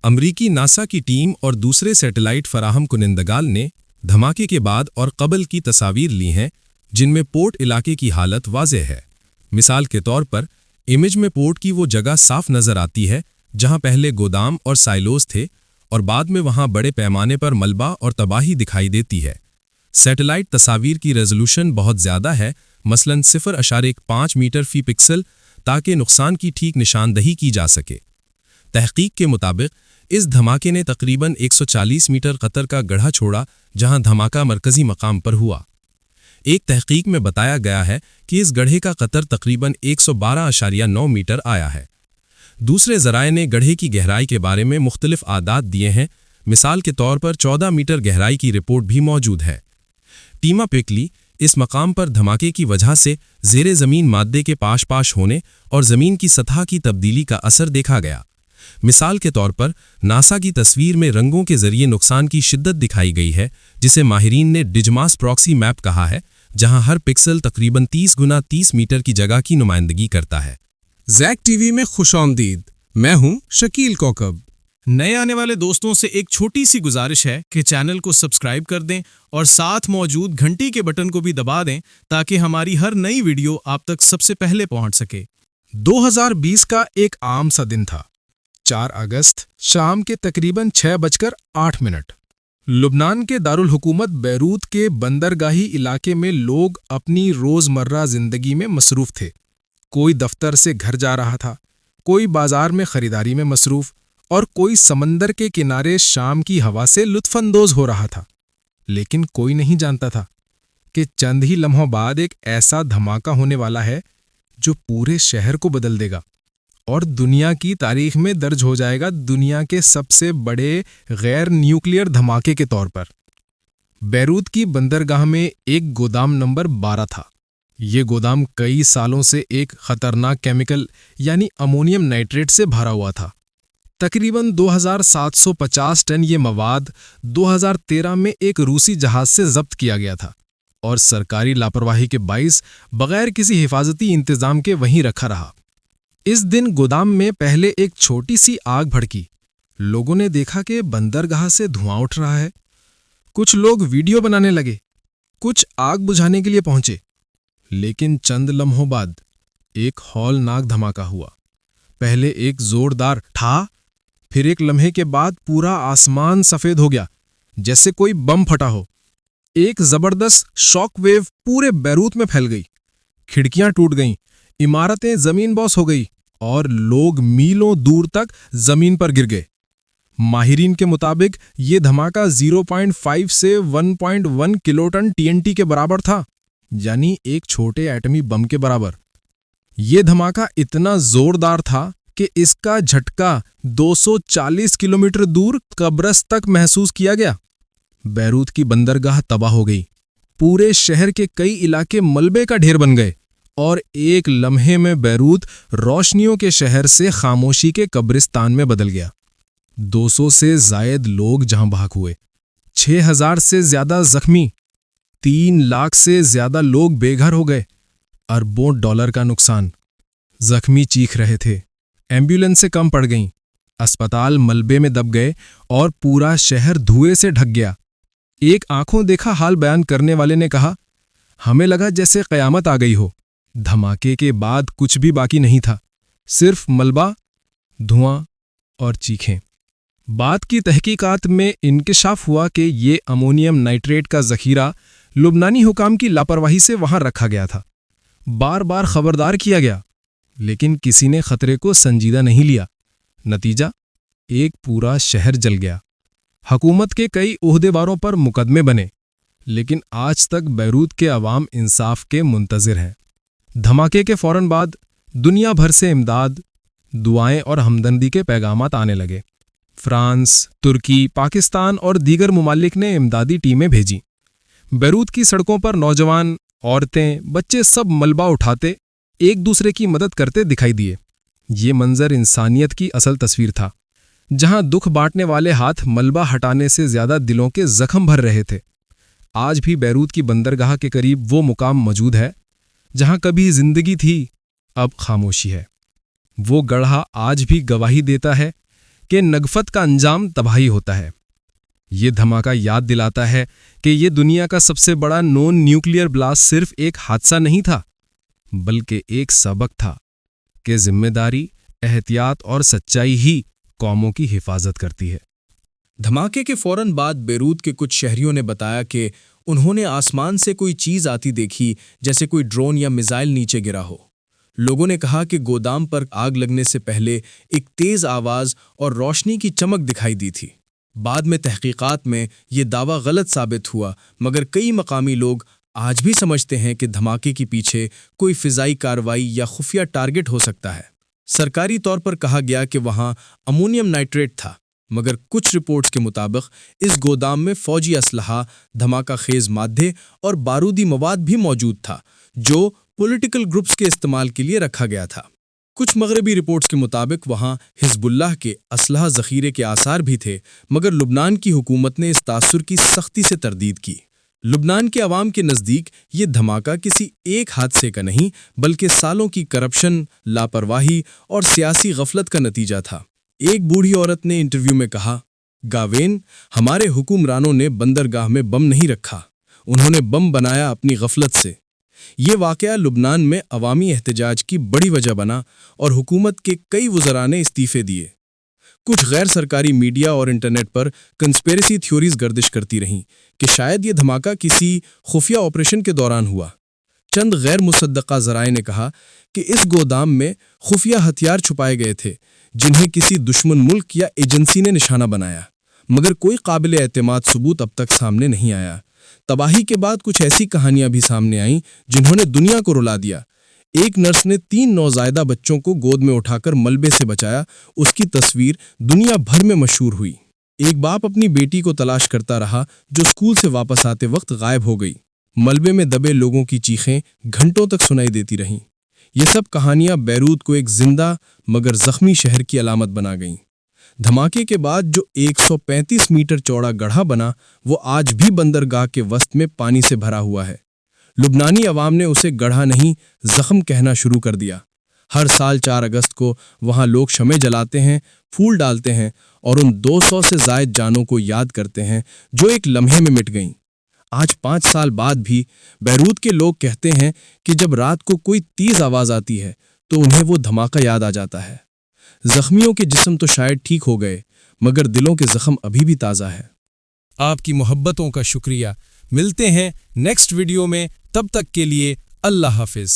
امریکی ناسا کی ٹیم اور دوسرے سیٹلائٹ فراہم کنندگان نے دھماکے کے بعد اور قبل کی تصاویر لی ہیں جن میں پورٹ علاقے کی حالت واضح ہے۔ مثال کے طور پر امیج میں پورٹ کی وہ جگہ صاف نظر آتی ہے جہاں پہلے گودام اور سائلوز تھے اور بعد میں وہاں بڑے پیمانے پر ملبہ اور تباہی دکھائی دیتی ہے۔ سیٹلائٹ تصاویر کی ریزولوشن بہت زیادہ ہے، مثلاً 0.5 میٹر فی پکسل، تاکہ نقصان کی ٹھیک نشاندہی کی جا سکے۔ تحقیق کے مطابق اس دھماکے نے تقریباً 140 میٹر قطر کا گڑھا چھوڑا جہاں دھماکہ مرکزی مقام پر ہوا۔ ایک تحقیق میں بتایا گیا ہے کہ اس گڑھے کا قطر تقریباً 112.9 میٹر آیا ہے۔ دوسرے ذرائع نے گڑھے کی گہرائی کے بارے میں مختلف اعداد دیے ہیں، مثال کے طور پر 14 میٹر گہرائی کی رپورٹ بھی موجود ہے۔ ٹیما پیکلی اس مقام پر دھماکے کی وجہ سے زیر زمین مادے کے پاش ہونے اور زمین کی سطح کی تبدیلی کا اثر دیکھا گیا۔ مثال کے طور پر ناسا کی تصویر میں رنگوں کے ذریعے نقصان کی شدت دکھائی گئی ہے، جسے ماہرین نے ڈجماس پراکسی میپ کہا ہے، جہاں ہر پکسل تقریباً 30 گنا 30 میٹر کی جگہ کی نمائندگی کرتا ہے۔ زیک ٹی وی میں خوش آمدید، میں ہوں شکیل کوکب۔ نئے آنے والے دوستوں سے ایک چھوٹی سی گزارش ہے کہ چینل کو سبسکرائب کر دیں اور ساتھ موجود گھنٹی کے بٹن کو بھی دبا دیں تاکہ ہماری ہر نئی ویڈیو آپ تک سب سے پہلے پہنچ سکے۔ 2020 کا ایک عام سا دن تھا، 4 اگست شام کے تقریباً 6:08۔ لبنان کے دارالحکومت بیروت کے بندرگاہی علاقے میں لوگ اپنی روزمرہ زندگی میں مصروف تھے۔ کوئی دفتر سے گھر جا رہا تھا، کوئی بازار میں خریداری میں مصروف، اور کوئی سمندر کے کنارے شام کی ہوا سے لطف اندوز ہو رہا تھا۔ لیکن کوئی نہیں جانتا تھا کہ چند ہی لمحوں بعد ایک ایسا دھماکہ ہونے والا ہے جو پورے شہر کو بدل دے گا اور دنیا کی تاریخ میں درج ہو جائے گا دنیا کے سب سے بڑے غیر نیوکلیئر دھماکے کے طور پر۔ بیروت کی بندرگاہ میں ایک گودام نمبر 12 تھا۔ یہ گودام کئی سالوں سے ایک خطرناک کیمیکل یعنی امونیم نائٹریٹ سے بھرا ہوا تھا۔ تقریباً 2750 ٹن یہ مواد 2013 میں ایک روسی جہاز سے ضبط کیا گیا تھا اور سرکاری لاپرواہی کے باعث بغیر کسی حفاظتی انتظام کے وہیں رکھا رہا۔ اس دن گودام میں پہلے ایک چھوٹی سی آگ بھڑکی۔ لوگوں نے دیکھا کہ بندرگاہ سے دھواں اٹھ رہا ہے۔ کچھ لوگ ویڈیو بنانے لگے، کچھ آگ بجھانے کے لیے پہنچے۔ لیکن چند لمحوں بعد ایک ہولناک دھماکہ ہوا۔ پہلے ایک زوردار ٹھا، پھر ایک لمحے کے بعد پورا آسمان سفید ہو گیا جیسے کوئی بم پھٹا ہو۔ ایک زبردست شاک ویو پورے بیروت میں پھیل گئی، کھڑکیاں ٹوٹ گئیں، عمارتیں زمین بوس ہو گئی اور لوگ میلوں دور تک زمین پر گر گئے۔ ماہرین کے مطابق یہ دھماکہ 0.5 سے 1.1 کلوٹن TNT کے برابر تھا، یعنی ایک چھوٹے ایٹمی بم کے برابر۔ یہ دھماکہ اتنا زوردار تھا کہ اس کا جھٹکا 240 کلومیٹر دور قبرص تک محسوس کیا گیا۔ بیروت کی بندرگاہ تباہ ہو گئی، پورے شہر کے کئی علاقے ملبے کا ڈھیر بن گئے اور ایک لمحے میں بیروت روشنیوں کے شہر سے خاموشی کے قبرستان میں بدل گیا۔ 200 سے زائد لوگ جہاں بھاگ ہوئے، 6000 سے زیادہ زخمی، 3 لاکھ سے زیادہ لوگ بے گھر ہو گئے، اربوں ڈالر کا نقصان۔ زخمی چیخ رہے تھے، ایمبولینسیں کم پڑ گئیں، اسپتال ملبے میں دب گئے اور پورا شہر دھوئے سے ڈھک گیا۔ ایک آنکھوں دیکھا حال بیان کرنے والے نے کہا، ہمیں لگا جیسے قیامت آ گئی ہو۔ دھماکے کے بعد کچھ بھی باقی نہیں تھا، صرف ملبہ، دھواں اور چیخیں۔ بعد کی تحقیقات میں انکشاف ہوا کہ یہ امونیم نائٹریٹ کا ذخیرہ لبنانی حکام کی لاپرواہی سے وہاں رکھا گیا تھا۔ بار بار خبردار کیا گیا، لیکن کسی نے خطرے کو سنجیدہ نہیں لیا۔ نتیجہ، ایک پورا شہر جل گیا۔ حکومت کے کئی عہدیداروں پر مقدمے بنے، لیکن آج تک بیروت کے عوام انصاف کے منتظر ہیں۔ دھماکے کے فوراً بعد دنیا بھر سے امداد، دعائیں اور ہمدردی کے پیغامات آنے لگے۔ فرانس، ترکی، پاکستان اور دیگر ممالک نے امدادی ٹیمیں بھیجیں۔ بیروت کی سڑکوں پر نوجوان، عورتیں، بچے سب ملبہ اٹھاتے ایک دوسرے کی مدد کرتے دکھائی دیے۔ یہ منظر انسانیت کی اصل تصویر تھا، جہاں دکھ بانٹنے والے ہاتھ ملبہ ہٹانے سے زیادہ دلوں کے زخم بھر رہے تھے۔ آج بھی بیروت کی بندرگاہ کے قریب وہ مقام موجود ہے جہاں کبھی زندگی تھی، اب خاموشی ہے۔ وہ گڑھا آج بھی گواہی دیتا ہے کہ نگفت کا انجام تباہی ہوتا ہے۔ یہ دھماکہ یاد دلاتا ہے کہ یہ دنیا کا سب سے بڑا نون نیوکلیئر بلاسٹ صرف ایک حادثہ نہیں تھا، بلکہ ایک سبق تھا کہ ذمہ داری، احتیاط اور سچائی ہی قوموں کی حفاظت کرتی ہے۔ دھماکے کے فوراً بعد بیروت کے کچھ شہریوں نے بتایا کہ انہوں نے آسمان سے کوئی چیز آتی دیکھی، جیسے کوئی ڈرون یا میزائل نیچے گرا ہو۔ لوگوں نے کہا کہ گودام پر آگ لگنے سے پہلے ایک تیز آواز اور روشنی کی چمک دکھائی دی تھی۔ بعد میں تحقیقات میں یہ دعویٰ غلط ثابت ہوا، مگر کئی مقامی لوگ آج بھی سمجھتے ہیں کہ دھماکے کے پیچھے کوئی فضائی کارروائی یا خفیہ ٹارگٹ ہو سکتا ہے۔ سرکاری طور پر کہا گیا کہ وہاں امونیم نائٹریٹ تھا، مگر کچھ رپورٹس کے مطابق اس گودام میں فوجی اسلحہ، دھماکہ خیز مادے اور بارودی مواد بھی موجود تھا، جو پولیٹیکل گروپس کے استعمال کے لیے رکھا گیا تھا۔ کچھ مغربی رپورٹس کے مطابق وہاں حزب اللہ کے اسلحہ ذخیرے کے آثار بھی تھے، مگر لبنان کی حکومت نے اس تاثر کی سختی سے تردید کی۔ لبنان کے عوام کے نزدیک یہ دھماکہ کسی ایک حادثے کا نہیں، بلکہ سالوں کی کرپشن، لاپرواہی اور سیاسی غفلت کا نتیجہ تھا۔ ایک بوڑھی عورت نے انٹرویو میں کہا، گاوین، ہمارے حکمرانوں نے بندرگاہ میں بم نہیں رکھا، انہوں نے بم بنایا اپنی غفلت سے۔ یہ واقعہ لبنان میں عوامی احتجاج کی بڑی وجہ بنا اور حکومت کے کئی وزراء نے استعفے دیے۔ کچھ غیر سرکاری میڈیا اور انٹرنیٹ پر کنسپیریسی تھیوریز گردش کرتی رہیں کہ شاید یہ دھماکہ کسی خفیہ آپریشن کے دوران ہوا۔ چند غیر مصدقہ ذرائع نے کہا کہ اس گودام میں خفیہ ہتھیار چھپائے گئے تھے جنہیں کسی دشمن ملک یا ایجنسی نے نشانہ بنایا، مگر کوئی قابل اعتماد ثبوت اب تک سامنے نہیں آیا۔ تباہی کے بعد کچھ ایسی کہانیاں بھی سامنے آئیں جنہوں نے دنیا کو رلا دیا۔ ایک نرس نے 3 نوزائیدہ بچوں کو گود میں اٹھا کر ملبے سے بچایا، اس کی تصویر دنیا بھر میں مشہور ہوئی۔ ایک باپ اپنی بیٹی کو تلاش کرتا رہا جو اسکول سے واپس آتے وقت غائب ہو گئی۔ ملبے میں دبے لوگوں کی چیخیں گھنٹوں تک سنائی دیتی رہیں۔ یہ سب کہانیاں بیروت کو ایک زندہ مگر زخمی شہر کی علامت بنا گئیں۔ دھماکے کے بعد جو 135 میٹر چوڑا گڑھا بنا، وہ آج بھی بندرگاہ کے وسط میں پانی سے بھرا ہوا ہے۔ لبنانی عوام نے اسے گڑھا نہیں، زخم کہنا شروع کر دیا۔ ہر سال 4 اگست کو وہاں لوگ شمع جلاتے ہیں، پھول ڈالتے ہیں اور ان 200 سے زائد جانوں کو یاد کرتے ہیں جو ایک لمحے میں مٹ گئیں۔ آج 5 سال بعد بھی بیروت کے لوگ کہتے ہیں کہ جب رات کو کوئی تیز آواز آتی ہے تو انہیں وہ دھماکہ یاد آ جاتا ہے۔ زخمیوں کے جسم تو شاید ٹھیک ہو گئے، مگر دلوں کے زخم ابھی بھی تازہ ہے۔ آپ کی محبتوں کا شکریہ۔ ملتے ہیں نیکسٹ ویڈیو میں، تب تک کے لیے اللہ حافظ۔